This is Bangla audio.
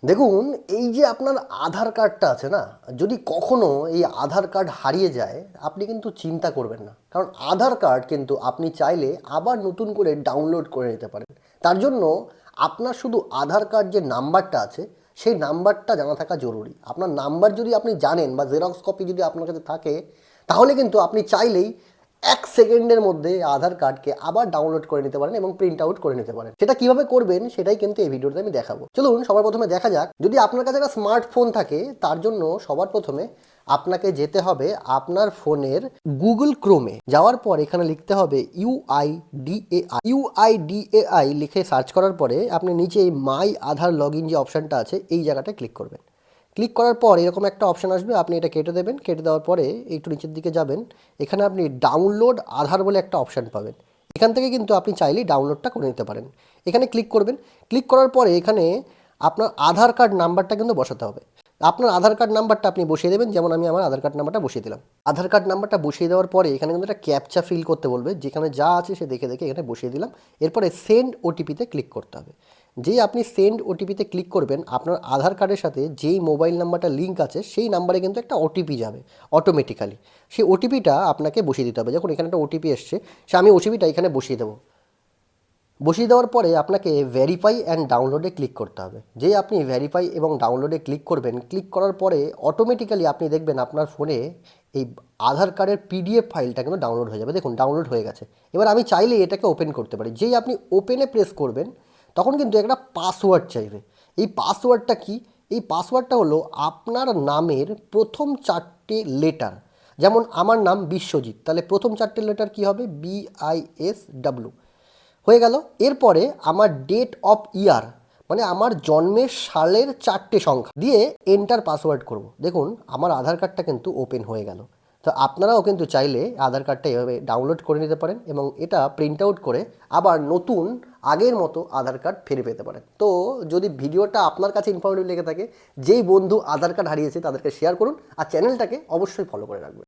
দেখুন, এই যে আপনার আধার কার্ডটা আছে না, যদি কখনো এই আধার কার্ড হারিয়ে যায়, আপনি কিন্তু চিন্তা করবেন না। কারণ আধার কার্ড কিন্তু আপনি চাইলে আবার নতুন করে ডাউনলোড করে নিতে পারেন। তার জন্য আপনার শুধু আধার কার্ড যে নাম্বারটা আছে, সেই নাম্বারটা জানা থাকা জরুরি। আপনার নাম্বার যদি আপনি জানেন বা জেরক্স কপি যদি আপনার কাছে থাকে, তাহলে কিন্তু আপনি চাইলেই 1 সেকেন্ডের মধ্যে আধার কার্ডকে আবার ডাউনলোড করে নিতে পারেন এবং প্রিন্ট আউট করে নিতে পারেন। সেটা কিভাবে করবেন সেটাই কিন্তু এই ভিডিওতে আমি দেখাবো। চলুন সবার প্রথমে দেখা যাক। যদি আপনার কাছে একটা স্মার্টফোন থাকে, তার জন্য সবার প্রথমে আপনাকে যেতে হবে আপনার ফোনের গুগল ক্রোমে। যাওয়ার পর এখানে লিখতে হবে ইউআইডিএআই লিখে সার্চ করার পরে আপনি নিচে এই মাই আধার লগ ইন যে অপশানটা আছে, এই জায়গাটা ক্লিক করবেন। ক্লিক করার পর এরকম একটা অপশান আসবে, আপনি এটা কেটে দেবেন। কেটে দেওয়ার পরে একটু নিচের দিকে যাবেন, এখানে আপনি ডাউনলোড আধার বলে একটা অপশান পাবেন। এখান থেকে কিন্তু আপনি চাইলেই ডাউনলোডটা করে নিতে পারেন। এখানে ক্লিক করবেন। ক্লিক করার পরে এখানে আপনার আধার কার্ড নাম্বারটা কিন্তু বসাতে হবে। আপনার আধার কার্ড নাম্বারটা আপনি বসিয়ে দেবেন, যেমন আমি আমার আধার কার্ড নাম্বারটা বসিয়ে দিলাম। আধার কার্ড নাম্বারটা বসিয়ে দেওয়ার পরে এখানে কিন্তু একটা ক্যাপচা ফিল করতে বলবে, যেখানে যা আছে সে দেখে দেখে এখানে বসিয়ে দিলাম। এরপরে সেন্ড ওটিপিতে ক্লিক করতে হবে। যেই আপনি সেন্ড ওটিপিতে ক্লিক করবেন, আপনার আধার কার্ডের সাথে যেই মোবাইল নাম্বারটা লিঙ্ক আছে সেই নাম্বারে কিন্তু একটা ওটিপি যাবে অটোমেটিক্যালি। সেই ওটিপিটা আপনাকে বসিয়ে দিতে হবে। যখন এখানে একটা ওটিপি এসছে, সে আমি ওটিপিটা এখানে বসিয়ে দেবো। বসিয়ে দেওয়ার পরে আপনাকে ভেরিফাই অ্যান্ড ডাউনলোডে ক্লিক করতে হবে। যেই আপনি ভেরিফাই এবং ডাউনলোডে ক্লিক করবেন, ক্লিক করার পরে অটোমেটিক্যালি আপনি দেখবেন আপনার ফোনে এই আধার কার্ডের পিডিএফ ফাইলটা কিন্তু ডাউনলোড হয়ে যাবে। দেখুন ডাউনলোড হয়ে গেছে। এবার আমি চাইলে এটাকে ওপেন করতে পারি। যেই আপনি ওপেনে প্রেস করবেন, তখন কিন্তু একটা পাসওয়ার্ড চাইবে। এই পাসওয়ার্ডটা কি? এই পাসওয়ার্ডটা হলো আপনার নামের প্রথম 4টে লেটার। যেমন আমার নাম বিশ্বজিৎ, তাহলে প্রথম 4টে লেটার কী হবে? BISW হয়ে গেল। এরপরে আমার ডেট অফ ইয়ার, মানে আমার জন্মের সালের 4টে সংখ্যা দিয়ে এন্টার পাসওয়ার্ড করব। দেখুন আমার আধার কার্ডটা কিন্তু ওপেন হয়ে গেল। তো আপনারাও কিন্তু চাইলে আধার কার্ডটা এভাবে ডাউনলোড করে নিতে পারেন এবং এটা প্রিন্ট আউট করে আবার নতুন আগের মতো আধার কার্ড ফিরে পেতে পারেন। তো যদি ভিডিওটা আপনার কাছে ইনফরমেটিভ লেগে থাকে, যেই বন্ধু আধার কার্ড হারিয়েছে তাদেরকে শেয়ার করুন আর চ্যানেলটাকে অবশ্যই ফলো করে রাখবেন।